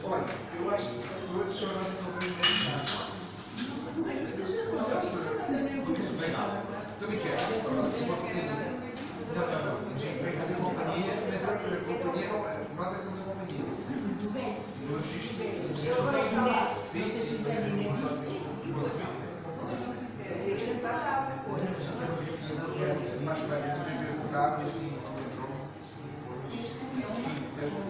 Olha, eu acho que eu vou deixar mais um pouquinho de também quer. Não, a gente vem fazer companhia, mas a companhia não é. Nós é que somos a companhia. No registro. Sim, sim. Mais velho, tu viver com o carro e assim, entrou. Sim, é bom.